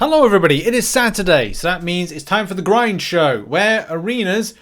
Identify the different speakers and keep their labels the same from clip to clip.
Speaker 1: Hello everybody, it is Saturday, so that means it's time for the grind show, where arenas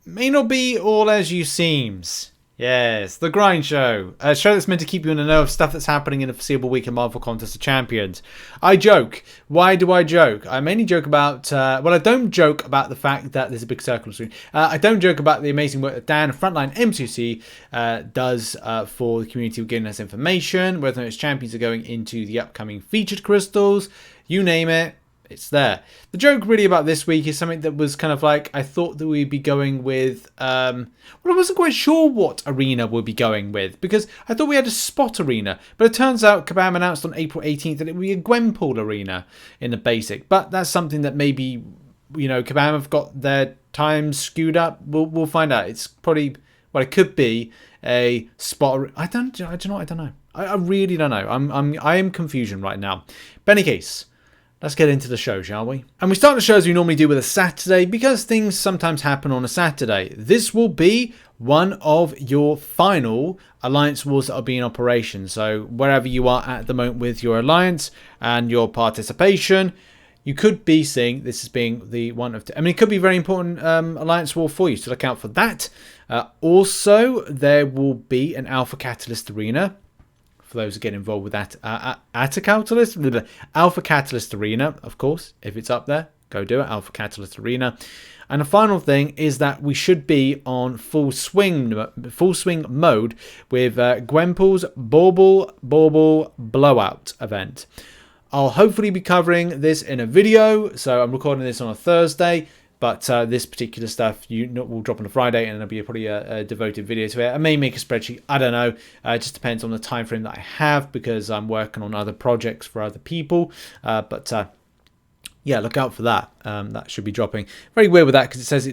Speaker 1: may not be all as you seems. Yes, the grind show. A show that's meant to keep you in the know of stuff that's happening in the foreseeable week in Marvel Contest of Champions. I joke. Why do I joke? I mainly joke about, I don't joke about the fact that there's a big circle of screen. I don't joke about the amazing work that Dan, Frontline MCOC, does for the community of giving us information, whether it's champions are going into the upcoming featured crystals, you name it. It's there. The joke really about this week is something that was kind of like, I thought that we'd be going with, I wasn't quite sure what arena we'd be going with, because I thought we had a spot arena, but it turns out Kabam announced on April 18th that it would be a Gwenpool arena in the basic, but that's something that maybe, Kabam have got their times skewed up. We'll find out. It's probably, it could be a spot. I don't know. I really don't know. I am confusion right now. But in any case, let's get into the show, shall we? And we start the show as we normally do with a Saturday, because things sometimes happen on a Saturday. This will be one of your final Alliance Wars that will be in operation. So wherever you are at the moment with your Alliance and your participation, you could be seeing this as being the one of... it could be a very important Alliance War for you, so look out for that. Also, there will be an Alpha Catalyst Arena. For those who get involved with that, Alpha Catalyst Arena, of course, if it's up there, go do it, Alpha Catalyst Arena. And the final thing is that we should be on full swing mode with Gwenpool's Bauble Blowout event. I'll hopefully be covering this in a video, so I'm recording this on a Thursday. But this particular stuff will drop on a Friday, and there'll be probably a devoted video to it. I may make a spreadsheet. I don't know. It just depends on the time frame that I have, because I'm working on other projects for other people. Yeah, look out for that. That should be dropping. Very weird with that, because it says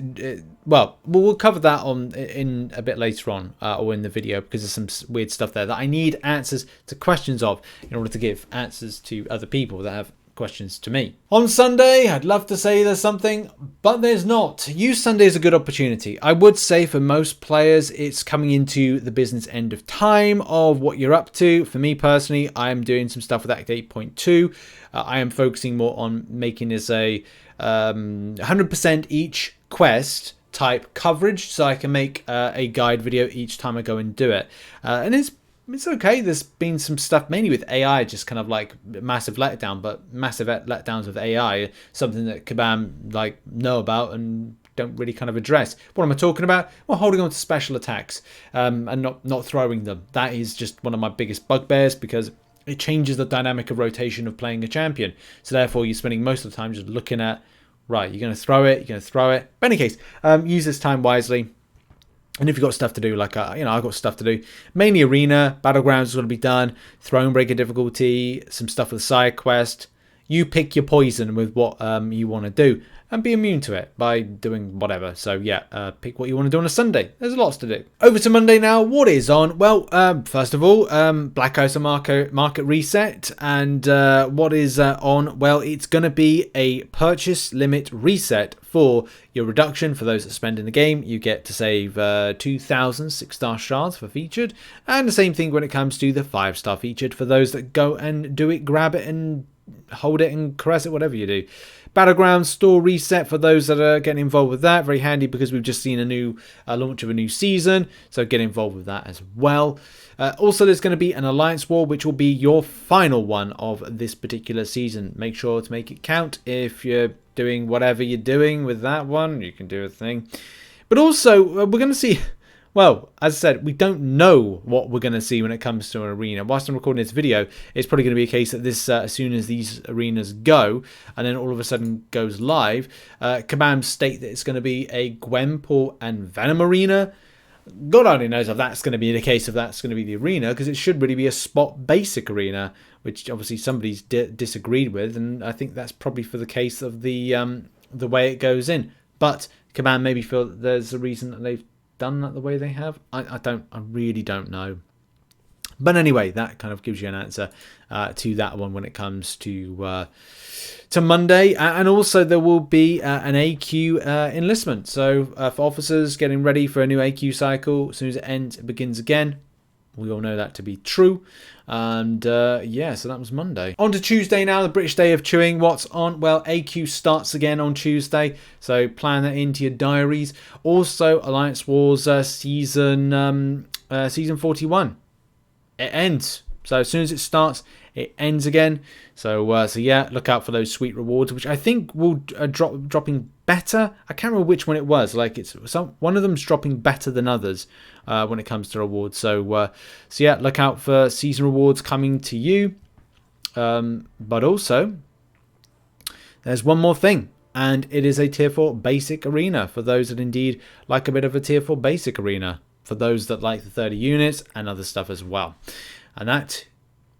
Speaker 1: we'll cover that in a bit later on, or in the video, because there's some weird stuff there that I need answers to questions of in order to give answers to other people that have questions to me. On Sunday, I'd love to say there's something, but there's not. Use Sunday is a good opportunity. I would say for most players, it's coming into the business end of time of what you're up to. For me personally, I am doing some stuff with Act 8.2. I am focusing more on making this a 100% each quest type coverage, so I can make a guide video each time I go and do it. And it's okay. There's been some stuff mainly with AI, just kind of like massive letdown, but massive letdowns with AI, something that Kabam know about and don't really kind of address. What am I talking about? Well, holding on to special attacks and not throwing them. That is just one of my biggest bugbears, because it changes the dynamic of rotation of playing a champion. So therefore, you're spending most of the time just looking at, right, you're going to throw it. But in any case, use this time wisely. And if you've got stuff to do, like, I've got stuff to do. Mainly arena, Battlegrounds is going to be done. Thronebreaker difficulty, some stuff with side quest. You pick your poison with what you want to do. And be immune to it by doing whatever. So, yeah, pick what you want to do on a Sunday. There's lots to do. Over to Monday now. What is on? Well, first of all, Black Osa market reset. And what is on? Well, it's going to be a purchase limit reset for your reduction. For those that spend in the game, you get to save 2,000 6-star shards for featured. And the same thing when it comes to the 5-star featured for those that go and do it, grab it and hold it and caress it, whatever you do. Battlegrounds store reset for those that are getting involved with that. Very handy, because we've just seen a new launch of a new season. So get involved with that as well. Also, there's going to be an Alliance War, which will be your final one of this particular season. Make sure to make it count. If you're doing whatever you're doing with that one, you can do a thing. But also, we're going to see... Well, as I said, we don't know what we're going to see when it comes to an arena. Whilst I'm recording this video, it's probably going to be a case that this, as soon as these arenas go, and then all of a sudden goes live, Kabam state that it's going to be a Gwenpool and Venom arena. God only knows if that's going to be the case, if that's going to be the arena, because it should really be a spot basic arena, which obviously somebody's disagreed with, and I think that's probably for the case of the way it goes in. But Kabam maybe feel that there's a reason that they've done that the way they have. I really don't know. But anyway, that kind of gives you an answer to that one when it comes to Monday. And also there will be an AQ enlistment. So for officers getting ready for a new AQ cycle, as soon as it ends, it begins again. We all know that to be true. And yeah, so that was Monday. On to Tuesday now, the British Day of Chewing. What's on? Well, AQ starts again on Tuesday, so plan that into your diaries. Also, Alliance Wars season 41. It ends. So as soon as it starts, it ends again. So yeah, look out for those sweet rewards, which I think will dropping better. I can't remember which one it was. Like one of them's dropping better than others when it comes to rewards. So yeah, look out for season rewards coming to you. But also, there's one more thing, and it is a tier 4 basic arena for those that indeed like a bit of a tier 4 basic arena. For those that like the 30 units and other stuff as well. And that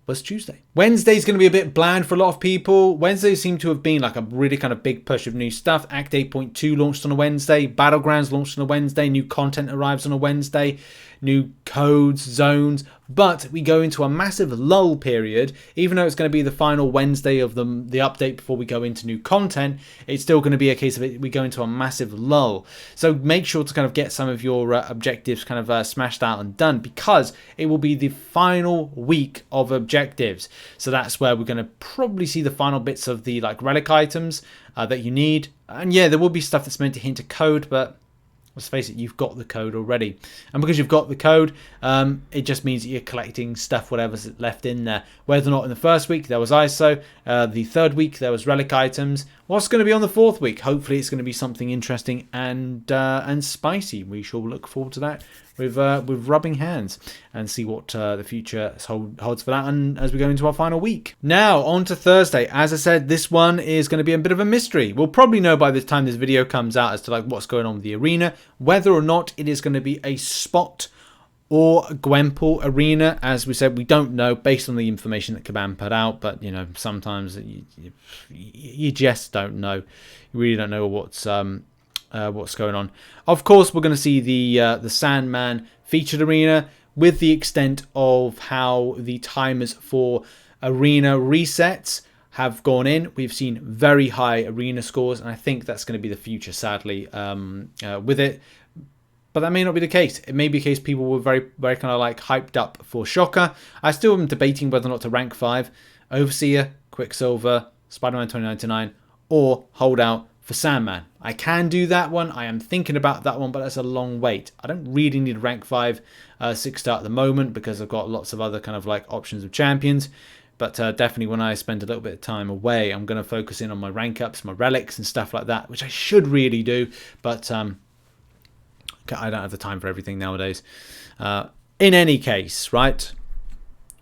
Speaker 1: was Tuesday. Wednesday's going to be a bit bland for a lot of people. Wednesday seemed to have been like a really kind of big push of new stuff. Act 8.2 launched on a Wednesday. Battlegrounds launched on a Wednesday. New content arrives on a Wednesday. New codes, zones. But we go into a massive lull period. Even though it's going to be the final Wednesday of the update before we go into new content, it's still going to be a case of it. We go into a massive lull. So make sure to kind of get some of your objectives kind of smashed out and done, because it will be the final week of objectives. So that's where we're going to probably see the final bits of the like relic items that you need. And yeah, there will be stuff that's meant to hint a code, but let's face it, you've got the code already. And because you've got the code, it just means that you're collecting stuff, whatever's left in there. Whether or not in the first week there was ISO, the third week there was relic items. What's going to be on the fourth week? Hopefully it's going to be something interesting and spicy. We shall look forward to that with rubbing hands and see what the future holds for that, and as we go into our final week. Now on to Thursday. As I said, this one is going to be a bit of a mystery. We'll probably know by the time this video comes out as to like what's going on with the arena, whether or not it is going to be a spot or Gwenpool arena. As we said, we don't know based on the information that Kabam put out, but you know, sometimes you just don't know. You really don't know what's going on. Of course, we're going to see the Sandman featured arena, with the extent of how the timers for arena resets have gone in. We've seen very high arena scores, and I think that's going to be the future, sadly, with it. But that may not be the case. It may be a case people were very, very kind of like hyped up for Shocker. I still am debating whether or not to rank 5 Overseer, Quicksilver, Spider-Man 2099, or hold out for Sandman. I can do that one. I am thinking about that one, but that's a long wait. I don't really need rank 5 6-star at the moment, because I've got lots of other kind of like options of champions. But definitely when I spend a little bit of time away, I'm going to focus in on my rank ups, my relics and stuff like that, which I should really do. But I don't have the time for everything nowadays. In any case, right,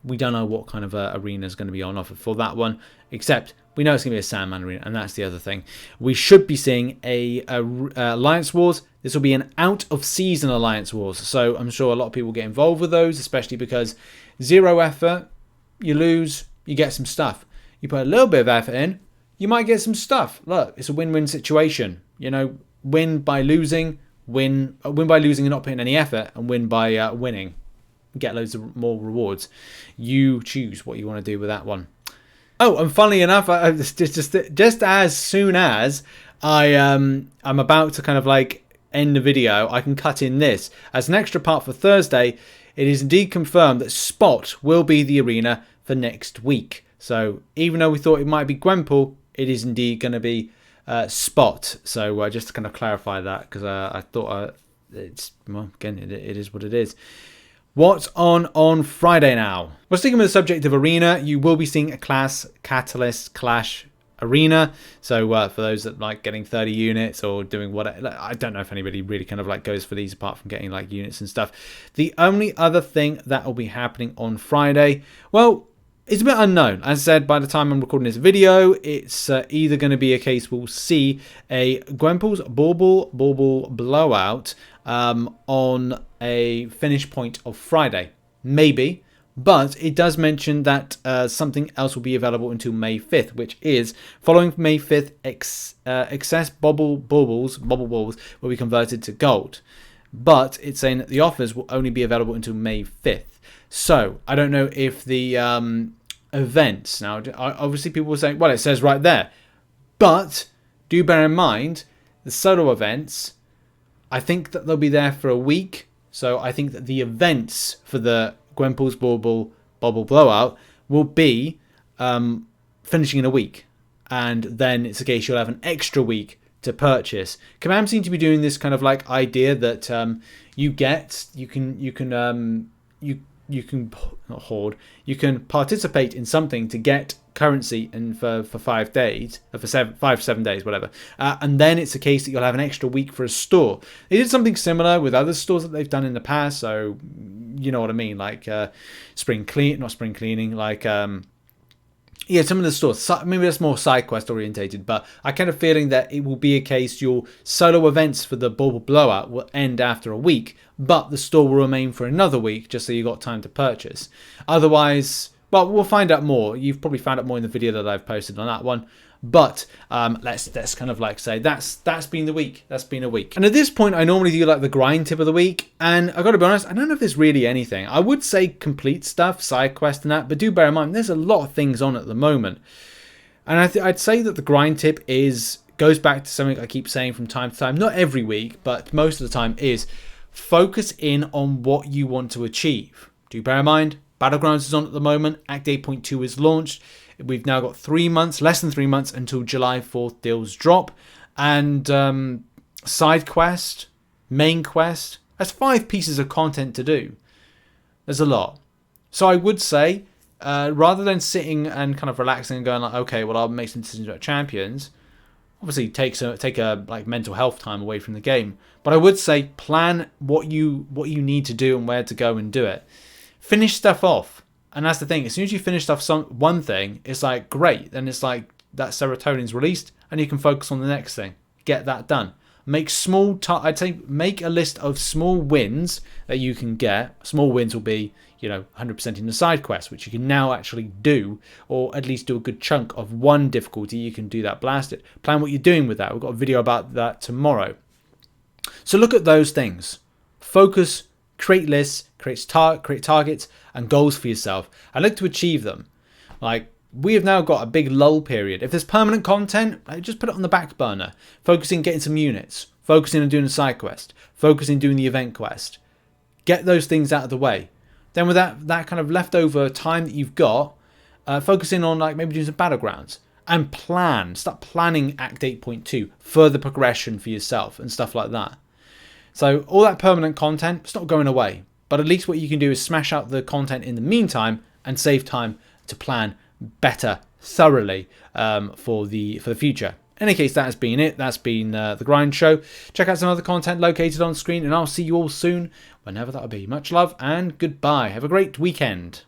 Speaker 1: we don't know what kind of arena is going to be on offer for that one, except we know it's going to be a Sandman arena, and that's the other thing. We should be seeing a Alliance Wars. This will be an out-of-season Alliance Wars, so I'm sure a lot of people get involved with those, especially because 0 effort, you lose, you get some stuff. You put a little bit of effort in, you might get some stuff. Look, it's a win-win situation. You know, win by losing, win by losing and not putting any effort, and win by winning. Get loads of more rewards. You choose what you want to do with that one. Oh, and funnily enough, just as soon as I'm about to kind of like end the video, I can cut in this. As an extra part for Thursday, it is indeed confirmed that Spot will be the arena for next week. So even though we thought it might be Gwenpool, it is indeed going to be Spot. So just to kind of clarify that, because I thought it's, well, again, it is what it is. What's on Friday now? We're sticking with the subject of arena. You will be seeing a class Catalyst Clash arena. So for those that like getting 30 units or doing whatever, I don't know if anybody really kind of like goes for these apart from getting like units and stuff. The only other thing that will be happening on Friday, well, it's a bit unknown. As I said, by the time I'm recording this video, it's either going to be a case we'll see a Gwenpool's Bauble blowout on a finish point of Friday. Maybe. But it does mention that something else will be available until May 5th, which is following May 5th, excess baubles will be converted to gold. But it's saying that the offers will only be available until May 5th. So I don't know if the events, now obviously people will say, well, it says right there. But do bear in mind the solo events, I think that they'll be there for a week. So I think that the events for the Gwenpool's Bubble Blowout will be finishing in a week. And then it's a case you'll have an extra week to purchase. Command seem to be doing this kind of like idea that you can participate in something to get currency and for 5 days, for 7 days, whatever. And then it's a case that you'll have an extra week for a store. They did something similar with other stores that they've done in the past. So you know what I mean, like not spring cleaning, like yeah, some of the stores, maybe that's more side quest orientated, but I kind of feeling that it will be a case your solo events for the Bubble Blowout will end after a week, but the store will remain for another week just so you got time to purchase. Otherwise, well, we'll find out more. You've probably found out more in the video that I've posted on that one. But let's kind of like say that's been the week. That's been a week. And at this point, I normally do like the grind tip of the week. And I've got to be honest, I don't know if there's really anything. I would say complete stuff, side quest and that. But do bear in mind, there's a lot of things on at the moment. And I'd say that the grind tip goes back to something I keep saying from time to time. Not every week, but most of the time is focus in on what you want to achieve. Do bear in mind, Battlegrounds is on at the moment. Act 8.2 is launched. We've now got 3 months, less than 3 months until July 4th deals drop. And side quest, main quest, that's 5 pieces of content to do. There's a lot. So I would say, rather than sitting and kind of relaxing and going like, okay, well, I'll make some decisions about champions. Obviously, take a like mental health time away from the game. But I would say plan what you need to do and where to go and do it. Finish stuff off. And that's the thing. As soon as you finish off one thing, it's like, great. Then it's like that serotonin's released and you can focus on the next thing. Get that done. Make I'd say make a list of small wins that you can get. Small wins will be, 100% in the side quest, which you can now actually do, or at least do a good chunk of one difficulty. You can do that blasted. Plan what you're doing with that. We've got a video about that tomorrow. So look at those things. Focus, create lists, create targets and goals for yourself. I'd like to achieve them. Like, we have now got a big lull period. If there's permanent content, just put it on the back burner. Focusing getting some units. Focusing on doing a side quest. Focusing on doing the event quest. Get those things out of the way. Then with that kind of leftover time that you've got, focusing on like maybe doing some Battlegrounds. And start planning Act 8.2. Further progression for yourself and stuff like that. So all that permanent content, it's not going away. But at least what you can do is smash out the content in the meantime and save time to plan better, thoroughly for the future. In any case, that has been it. That's been the Grind Show. Check out some other content located on screen, and I'll see you all soon, whenever that'll be. Much love and goodbye. Have a great weekend.